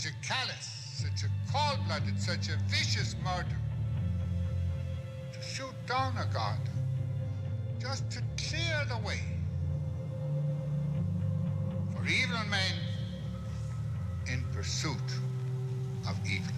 such a callous, such a cold-blooded, such a vicious murder. To shoot down a Garda, just to clear the way for evil men in pursuit of evil.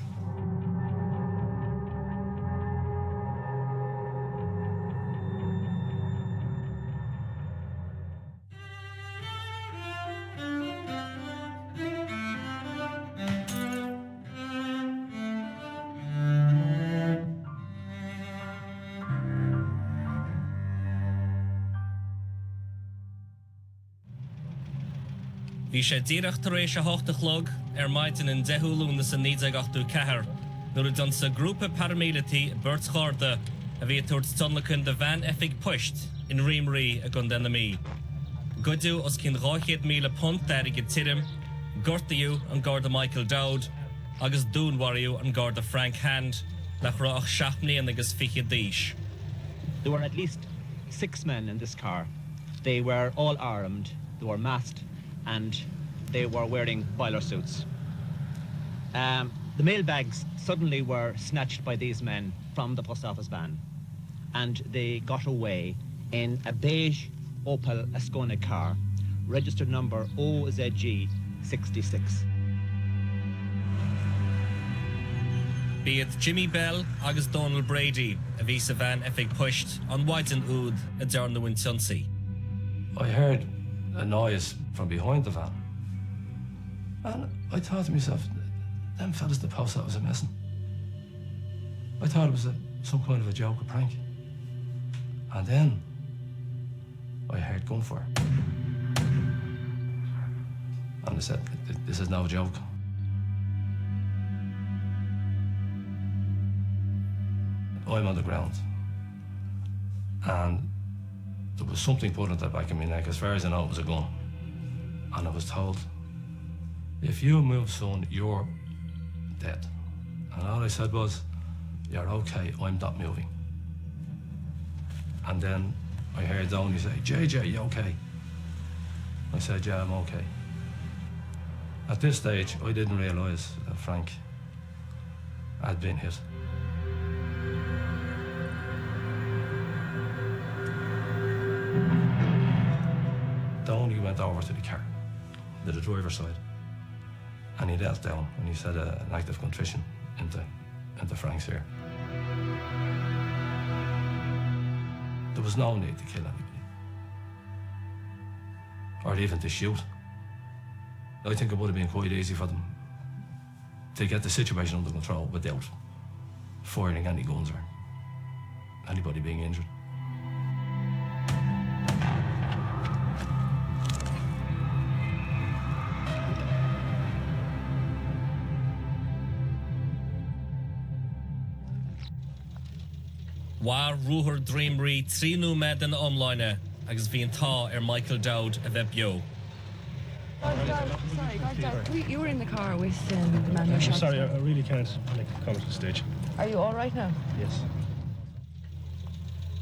Bhí sé díreach tar éis a hochtachlog maidin in dehúlúnas a 1984 nuair a dun sa grúpa paramilití Bert Garda a bhí tuairt stonlachan de bhean effig puist in Rímrí a gun denna Goidú os cin 200,000 punt deirigh tirim, gortaíú an Garda Michael Dowd agus dúnhariú an Garda Frank Hand le chraach 7 agus 20 díis. There were at least 6 men in this car. They were all armed, they were masked, and they were wearing boiler suits. The mailbags suddenly were snatched by these men from the post office van, and they got away in a beige Opel Ascona car, registered number OZG 66. Be it Jimmy Bell agus Donald Brady a bhí sa van effig pushed on Whiten Oud a Darnawin Sunsea. I heard a noise from behind the van, and I thought to myself, them fellas the post office are messing. I thought it was some kind of a joke, a prank. And then I heard gunfire, and I said, this is no joke. I'm on the ground, and there was something put at the back of my neck. As far as I know, it was a gun. And I was told, if you move, son, you're dead. And all I said was, you're okay, I'm not moving. And then I heard Donny say, JJ, you okay? I said, yeah, I'm okay. At this stage, I didn't realise that Frank had been hit. Donny went over to the car, to the driver's side, and he knelt down and he said an act of contrition into Frank's ear. There was no need to kill anybody, or even to shoot. I think it would have been quite easy for them to get the situation under control without firing any guns or anybody being injured. War Ruher Drumree 3 new med in online agus bhí an tá Michael Dowd a bheith bio. Sorry, you were in the car with the man who shot. Sorry, I really can't come to the stage. Are you all right now? Yes.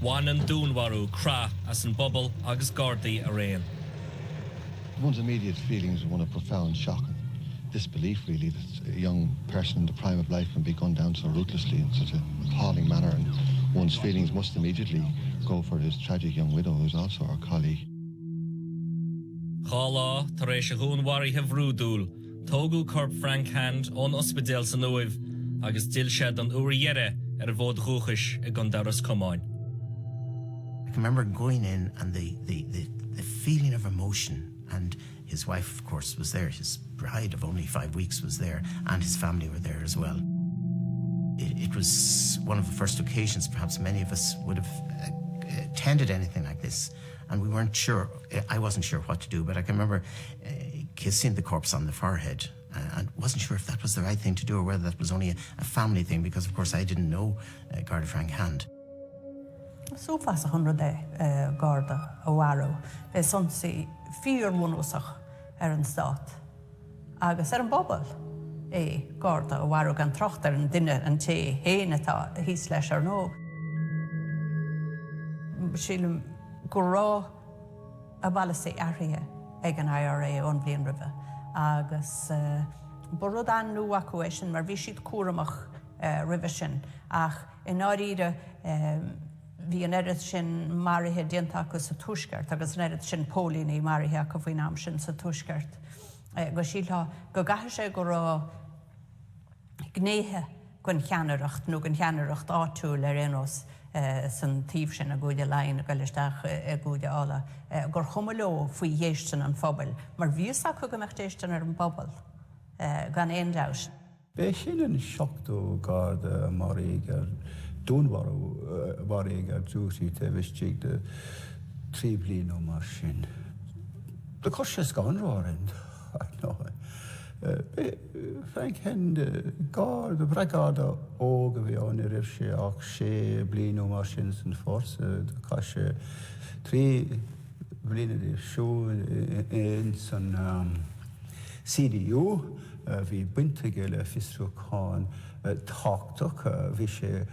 One and Dúnmharú cra as an bubble agus Gardaí a rain. One's immediate feelings are one of profound shock and disbelief, really, that a young person in the prime of life can be gunned down so ruthlessly in such an appalling manner, and one's feelings must immediately go for this tragic young widow who's also our colleague. Chala tar éis a Dúnmharí Hevrúdúl, tógu corp Frank Hand on Ospedale san Uibh agus dilshed an Uriere a bhód rúchis a Garda Roscommon. I can remember going in and the feeling of emotion, and his wife, of course, was there. His bride of only 5 weeks was there, and his family were there as well. It was one of the first occasions perhaps many of us would have attended anything like this, and we weren't sure. I wasn't sure what to do, but I can remember kissing the corpse on the forehead, and wasn't sure if that was the right thing to do or whether that was only a family thing, because of course I didn't know Garda Frank Hand. So fast 100 Garda a warrow. Son si 4 wonusach an stat. Agus an bobble. Garda a warrow gan trochter an dinner an te héine ta hís leis ar no. Sílim gorá a balla sé aria ag an IRA on Blian River. Agus Borod an nu acuation, mar bhí siad cuaramach rivision, ach in áíre bhí an erid sin marithe diantach sa tuisgart, agus an erid sin pólíní marithe go bhfuin am sin sa tuisgart. Go sílá, go gathe sé go rá gnéthe gon cheanaracht, nó gon cheanaracht áitiúil énos san tíomh sin a gúide lein a goisteach a gúide ála. Gur chumaló faoi dhéistin an phobal, mar bhíos acu go meachtéistin ar an bobal gan éon leis. Bé sin an seachtú Garda marígar dúnharú marígar dúsí te bhistíigh de 3 bliain ó mar sin. De cos sé scanráin. Frank Hand Garda Breda Hogan bhí an rih sé ach 6 bliain ó mar sin san fórsa, de cos sé 3 bliain de siú in san CDU, bhí buinteige le Síochána táchtach, bhí sé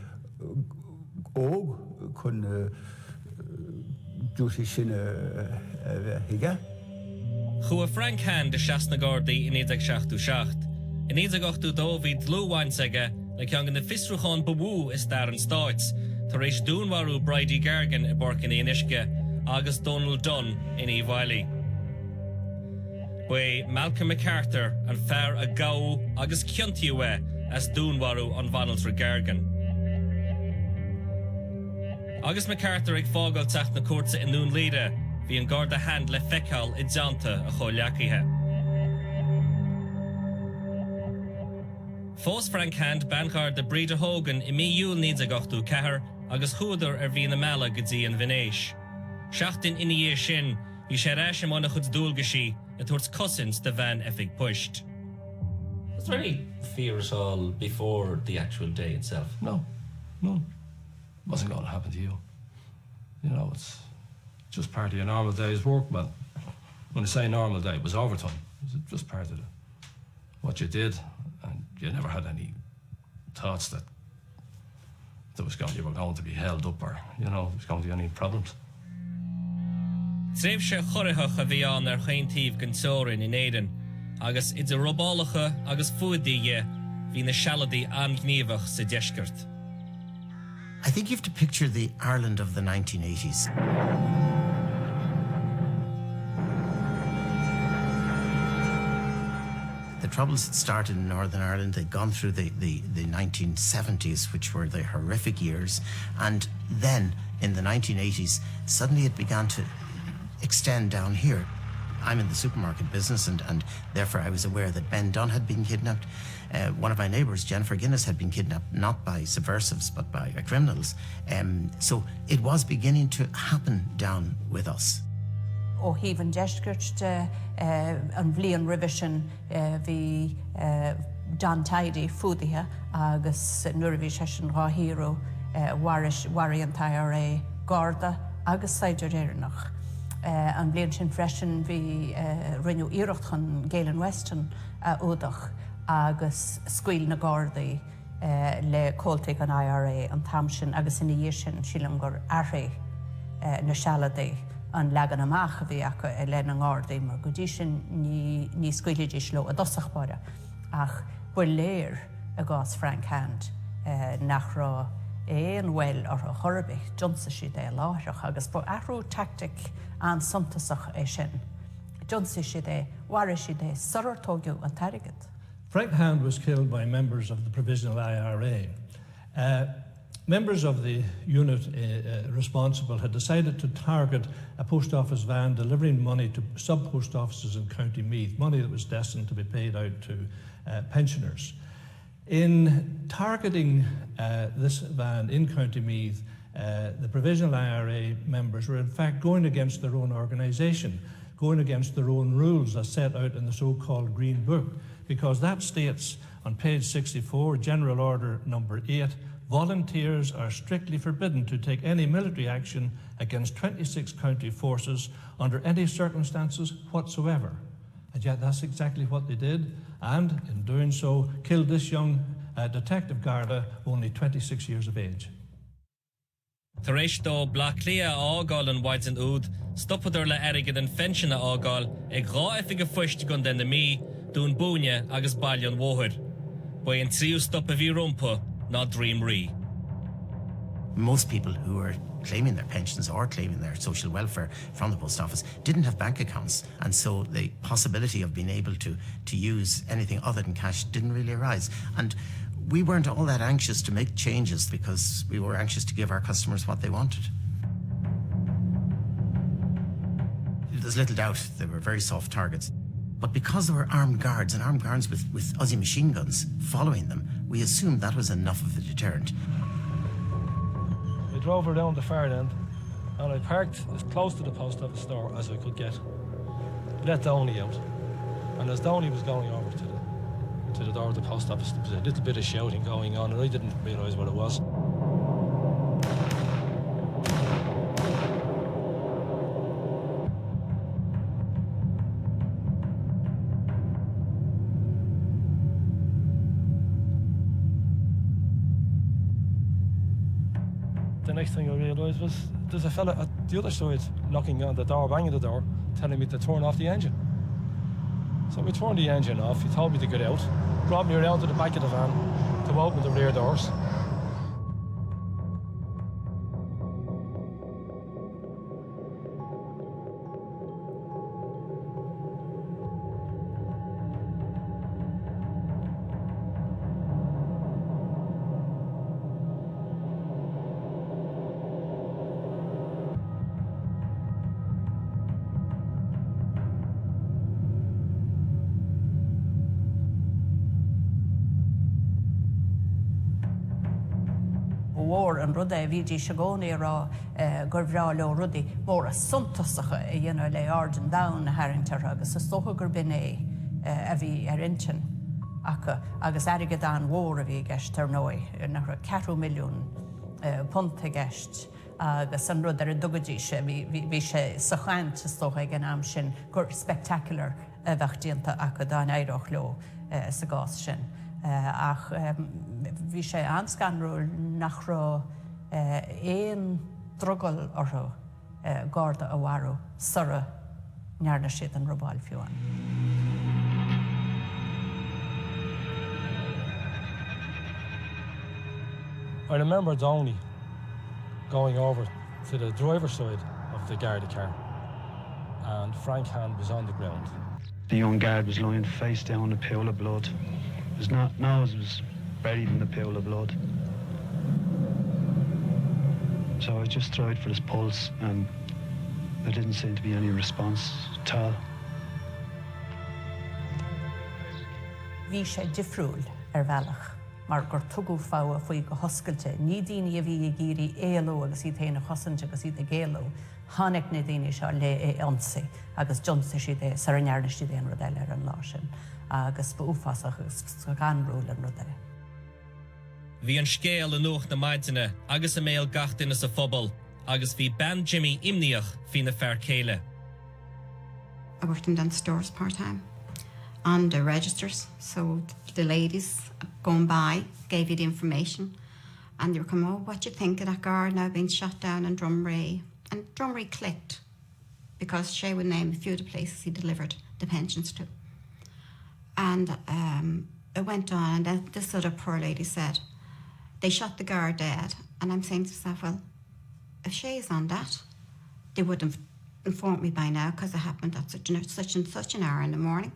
óg chun dúsí sin hiige. Chua Frank Hand de Seasna Gardaí in 1967. In 1982 bhí dlúhainsaige le ceangan na Síochána bubú is dar an Stáits, tar éis dúnmharú Breda Gargan I Borcan Éanisce agus Donald Dunn in Íomhailí. Bhui Malcolm MacArthur an fear a gau agus ciuntiúe as dúnmharú an Bhanaltra Gargan. Agus MacArthur ag fágáil teach na cuarta in nún líide, bhí an Garda Hand le feiceáil I deanta a chomhleacaithe. Fós Frank Hand Ban Gharda Breda Hogan I míúil 1984 agus thuadar ar bhí na mela go dtí an Venice. Seachtain ina sin, bhí sé réis am anna chud dúlgaisí a towards cousins the van effig pushed. Was there any fear at all before the actual day itself? No. Wasn't going to happen to you. You know, it's just part of your normal day's work, but when I say normal day, it was overtime. It was just part of what you did, and you never had any thoughts that you were going to be held up or, you know, there was going to be any problems. Tréimh sé choirithe a bhí an ar chaintíomh gontóirin in Éideann, agus idir robálacha agus fuadaí hí na sealadaí angníomhach sa deisceart. I think you have to picture the Ireland of the 1980s. The troubles had started in Northern Ireland. They'd gone through the 1970s, which were the horrific years, and then in the 1980s, suddenly it began to extend down here. I'm in the supermarket business, and therefore I was aware that Ben Dunn had been kidnapped. One of my neighbours, Jennifer Guinness, had been kidnapped, not by subversives, but by criminals. So it was beginning to happen down with us. Ó híhann deisceart an bhliain rivision bhí Don Tidy fudaithe agus nuair a bhí sé sin ráthíreú warí an IRA Garda agus Saidir Éireannach. An blian sin freisin bhí rinneú iirechtchan Galen Weston údach agus scuil na Gardaí le cóilteigh an IRA an tamsin agus ina dhé sin sílam gur airthaigh na sealadaí an legan amach a bhí acu le na Gardaí mar go dtí sin ní scuileadís leo a dosachbáire ach bhfuil léir a gás Frank Hand nach rá éon bhfuil ar a chorbeich Johnsa si é láithreach agus bu ahrú tactic an suntasach é sin. Johnsa si é, war si é, sorartógiú an tarigad. Frank Hand was killed by members of the Provisional IRA. Members of the unit responsible had decided to target a post office van delivering money to sub-post offices in County Meath, money that was destined to be paid out to pensioners. In targeting this van in County Meath, the Provisional IRA members were in fact going against their own organisation, going against their own rules as set out in the so-called Green Book, because that states on page 64, General Order number 8, volunteers are strictly forbidden to take any military action against 26 county forces under any circumstances whatsoever. And yet that's exactly what they did, and in doing so, killed this young Detective Garda, only 26 years of age. Tar éis dó blach lia ágáil an Waidsan úd, stoppadidir le airigid an fensin a ágáil ag rá effig a fuist gun den na mí, dún búne agus bailion mhóthir, ba an tríú stop a bhí rompa ná Drumree. Most people who were claiming their pensions or claiming their social welfare from the post office didn't have bank accounts, and so the possibility of being able to use anything other than cash didn't really arise. And we weren't all that anxious to make changes because we were anxious to give our customers what they wanted. There's little doubt they were very soft targets. But because there were armed guards and armed guards with Uzi machine guns following them, we assumed that was enough of a deterrent. I drove her down the far end and I parked as close to the post office door as I could get. Let Downey out. And as Downey was going over to the door of the post office, there was a little bit of shouting going on and I didn't realise what it was. The next thing I realised was there's a fella at the other side knocking on the door, banging the door, telling me to turn off the engine. So we turned the engine off, he told me to get out, brought me around to the back of the van to open the rear doors. War and rudde vidi shagoni ra gurvralo ruddy more a suntasacha you know le arden down Harrington agus a stocha gurbine avi erinchen aka agus arigadan war avi gest ternoi na 4 million ponte gest agus an rudder dogaji she vi she sachant stocha ganam shin gur spectacular vachtienta aka dan airochlo sa gas shin ach vi sé anscanrúil nach ra éon drogol orthu Garda Óharú sura nearna siad an robáil fiúin. I remember Downey going over to the driver's side of the Garda car and Frank Hand was on the ground. The young guard was lying face down in a pool of blood. His nose was buried in the pool of blood. So I just tried for his pulse and there didn't seem to be any response at all. Bhí sé difriúil bhealach mar gur tugu fáa faoi go hoscailte ní daoine a bhí géirí éaló agus í téanna chosainte agus í géaló tháinig na daoine seo le é ansa agus jonsa si dé sa nearna si dé an rudeile ar an lá sin agus búfasach agus ganrúil an rudeile. Bhí an scéal an nuach na maidine agus a méal gachtain sa phobal agus bhí ban Jimmy imníoch fi na fear céile. I worked in the stores part-time on the registers, so the ladies going by gave you the information and they were coming, oh, what do you think of that guard now being shot down in Drumree? And Drumree clicked because Shay would name a few of the places he delivered the pensions to. And it went on and then this other poor lady said, they shot the guard dead. And I'm saying to myself, well, if Shay's on that, they would have informed me by now because it happened at such and such an hour in the morning.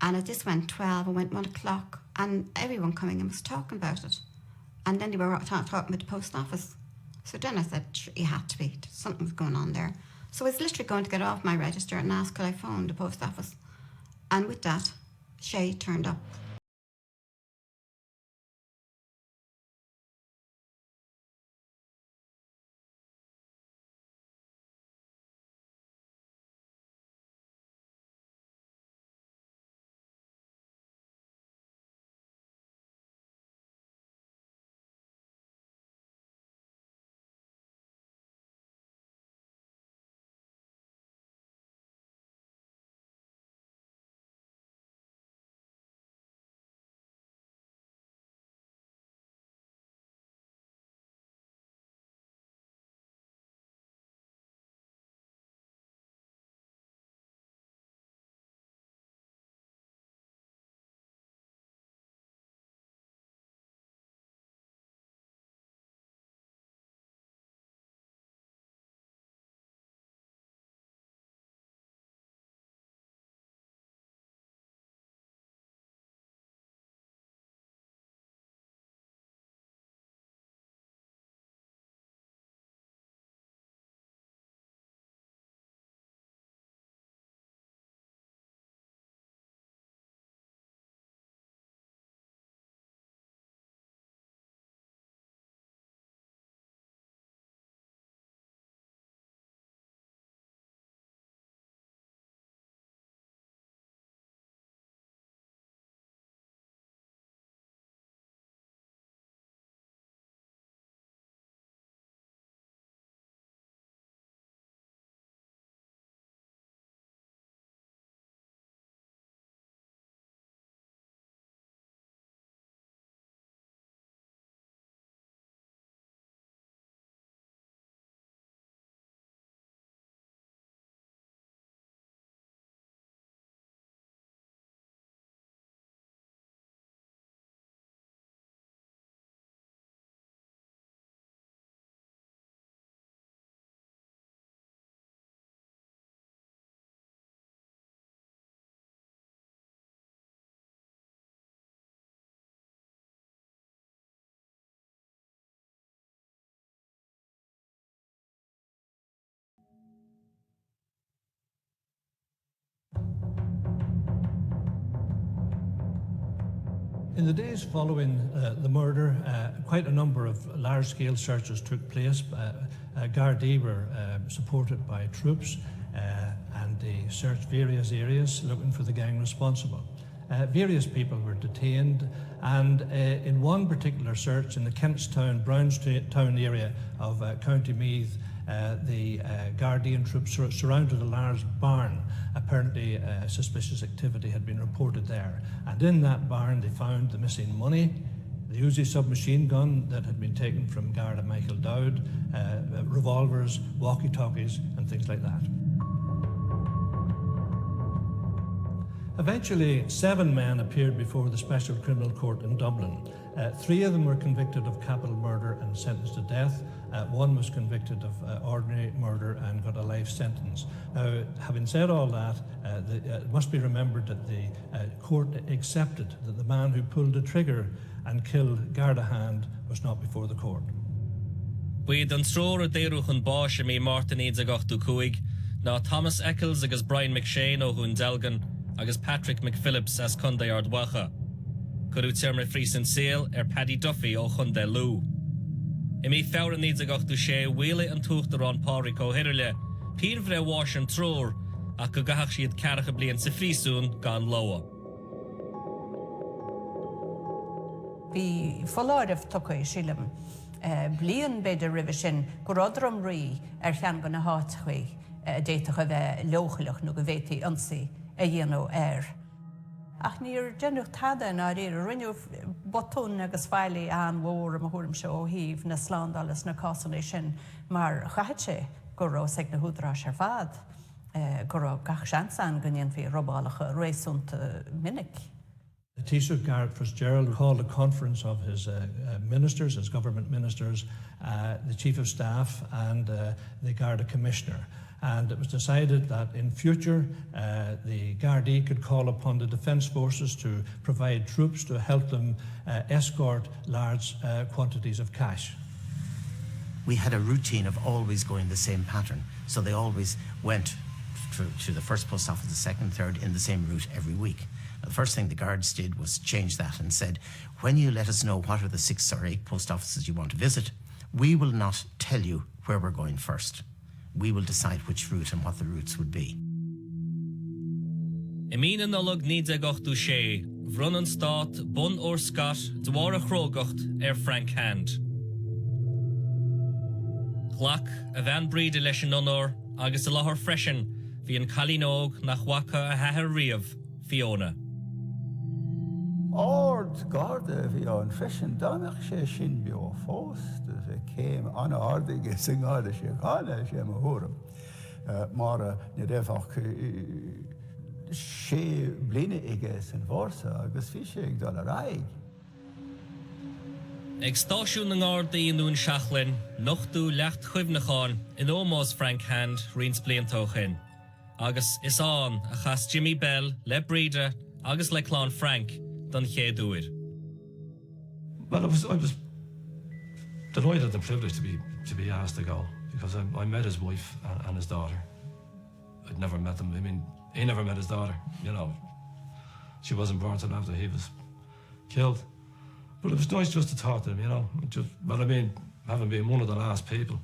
And it just went 12, it went 1 o'clock, and everyone coming in was talking about it. And then they were talking with the post office. So then I said, it had to be, something was going on there. So I was literally going to get off my register and ask could I phone the post office. And with that, Shay turned up. In the days following the murder, quite a number of large-scale searches took place. Gardaí were supported by troops and they searched various areas looking for the gang responsible. Various people were detained, and in one particular search in the Kentstown, Brownstown area of County Meath, the Gardaí troops surrounded a large barn. Apparently suspicious activity had been reported there, and in that barn they found the missing money, the Uzi submachine gun that had been taken from Garda Michael Dowd, revolvers, walkie-talkies and things like that. Eventually, 7 men appeared before the Special Criminal Court in Dublin. 3 of them were convicted of capital murder and sentenced to death. 1 was convicted of ordinary murder and got a life sentence. Now, having said all that, it must be remembered that the court accepted that the man who pulled the trigger and killed Garda Hand was not before the court. Buid an strór a déirúch an báis mí Martin Eads agachtu Cuig, ná Thomas Eccles agus Brian McShane ó Hún Delgan, agus Patrick McPhillips as Cundé Ardwacha. Curú Termre Fries an Sale Paddy Duffy ó Cundé Lou. I mí Fouran Eads agachtu sé Wheelie an Tuchtar an Páric ó Hirle, Pír Vre Wash an Trór, ach go gahach siad Caracha blian sa Friesún gan Loa. Bhí foláirih tucaí sílim blian beidir ribh sin go Drumree chean go na háitchaí déiteach a bheith leochalach nó go bhhétaí ansaí a dhéanú air. Ach níor déanúch tada ná réir rinneú botún agus bhailí an mhór a thuairm se ó híomh na slándalas na cásanna sin mar chaithid sé go rá ag na húdrás ar fad go rá gach seansan go ndéanfaí robálacha réasúnta minic. The Taoiseach Garda Fitzgerald called a conference of his ministers, his government ministers, the Chief of Staff and the Garda Commissioner. And it was decided that in future the Gardaí could call upon the Defence Forces to provide troops to help them escort large quantities of cash. We had a routine of always going the same pattern, so they always went to the first post office, the second, third, in the same route every week. The first thing the guards did was change that and said, when you let us know what are the 6 or 8 post offices you want to visit, we will not tell you where we're going first. We will decide which route and what the routes would be. Imína nolog níd agachtu sé, bhrun an stát, bun or scot, dwar a chrógacht Frank Hand. Glach a Ban Breda leis an onor, agus a lahar freshen, hí an Calínog nach Waka a hahar riamh, Fiona. Ord Garda bhí an freisin danach sé sin bhí ó fós bhí céim an ardaige san Garda Síochána sé mo thuairm mar ní raibhach sé bliana ige san bhórsa agus bhí sé ag dul a raig. Ag stáisiún an Gardaí nún seachlinn, nochtú lecht chuimhnacháin in ómás Frank Hand rins bliantóchin. Agus is an a chas Jimmy Bell, le Breda, agus le Clán Frank, don chéadúir. Well, I was delighted and privileged to be asked to go, because I met his wife and his daughter. I'd never met them. I mean, he never met his daughter, you know. She wasn't born until after he was killed. But it was nice just to talk to him, you know. But I mean, having been one of the last people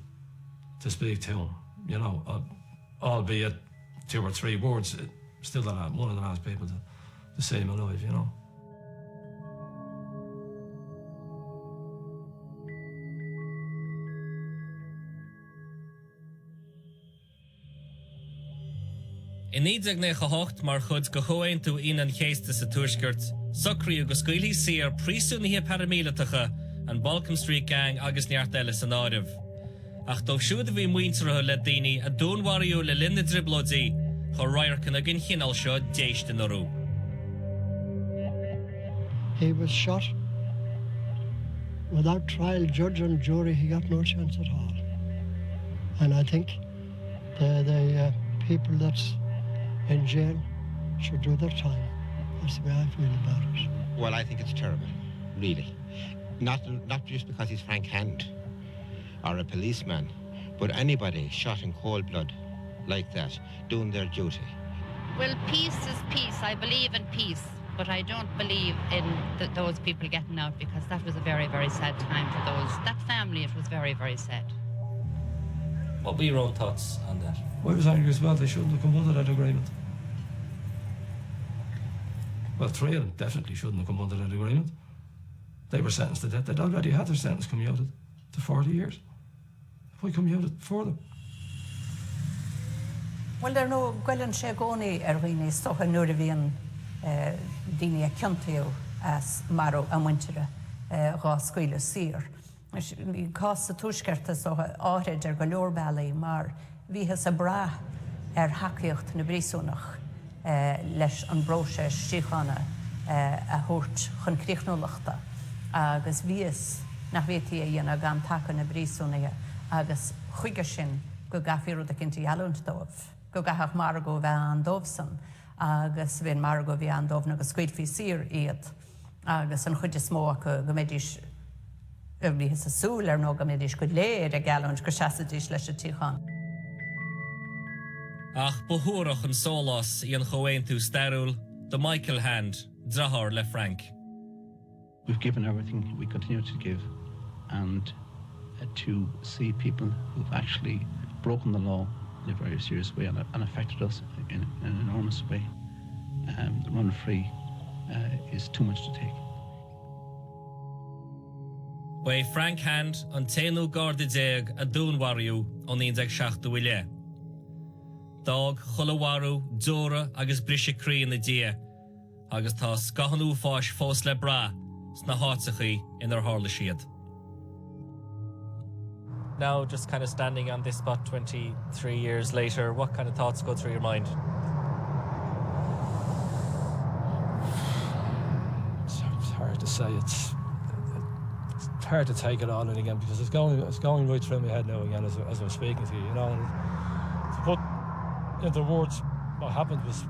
to speak to him, you know, albeit 2 or 3 words, still one of the last people to see him alive, you know. In níd ne gehocht mar chud go choin tú in an chéiste sa tuaiskurt, socrí agus scuilí séar prísúnithe paramílatacha an Balcombe Street gang agus neart eile san áirimh. Ach dóibh siúd a bhí muinteartha le daoine a dúnmhaíú le linne driblódaí chu roiarchan a gin chinál seo déiste narú. He was shot. Without trial, judge and jury, he got no chance at all. And I think the people that's in jail should do their time. That's the way I feel about it. Well, I think it's terrible, really. Not just because he's Frank Hand or a policeman, but anybody shot in cold blood like that, doing their duty. Well, peace is peace. I believe in peace. But I don't believe in those people getting out, because that was a very, very sad time for that family. It was very, very sad. What were your own thoughts on that? I was angry as well. They shouldn't have come under that agreement. Well, 3 of them definitely shouldn't have come under that agreement. They were sentenced to death. They'd already had their sentence commuted to 40 years. Why commuted for them? Well, there no gwelyn sé goni rini stocha nuair a bhíon daoine a cinntaíú as maró a muintere gá scoile sir. Ní cásta túisceirta stocha áhrid go leor bailí mar bhíhas a bra hacaíocht na brísúnach leis an bróise Síochána a thuirt chun críochnúlachta. Agus bhíos nach bhíotí a dhéana gan taca na brísúnaige agus chuige sin go gafiúr a cinnta ealúnt dómh. Go gathach mar go bheith an dómhsan agus bhíon mar go bhí an dómh agus scuilfí sir iad agus an chuide smó go méidís bhíhas a súil nó go méidís go léir a gealúnt go seasadís leis a tíchan. Ach bohúrach an sólás í an choéin tú starúil the Michael Hand, drahar le Frank. We've given everything we continue to give, and to see people who've actually broken the law in a very serious way and affected us in an enormous way, run free is too much to take. Way Frank Hand an téanú Garda déag a dúnhariú an 16 uile. Dag chulawarú, dúra agus brise crí na dia, agus tá scahanú fáis fós le bra sna hátachaí inar hála siad. Now, just kind of standing on this spot 23 years later, what kind of thoughts go through your mind? It's hard to say. It's hard to take it all in again, because it's going right through my head now again as I'm speaking to you. You know, and to put into words what happened was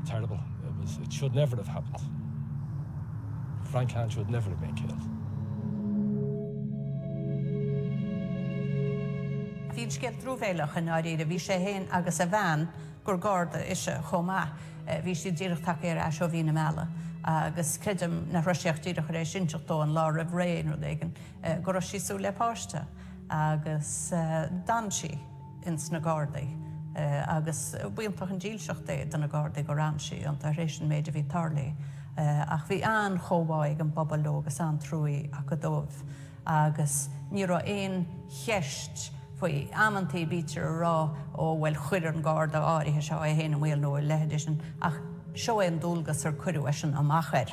terrible. It should never have happened. Frank Hand should never have been killed. Bhín scéal trúbhéilech an áirí a bhí sé héin agus a bhean gur Garda ise chomá. Bhí sé díreach take ar seo bhí na meala. Agus creidim na Ruiseach díreach rééis sinseachtó an lá rah réin ru éigen go raibh sí sú le páiste. Agus dan sí ins na Gardaí. Agus buíontach an díalseachta den na Gardaí go ran sí an tá rééis an méidir bhí tarlaí. Ach bhí an chomháig an bobaló agus an trúí a go dómh. Agus ní ra éon cheist faoi amantí bítear rá ó bhfuil chuir an Garda áirithe seo a héana bhfuil nó lehéidir ach seo an dúlgas ar chuirú an amachir.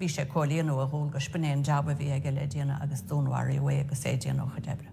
Bhí sé cólíonú a dhúlgas spinnéon jabba bhí ag le déana agus dúnhharí bhé agus é déana ó chudebre.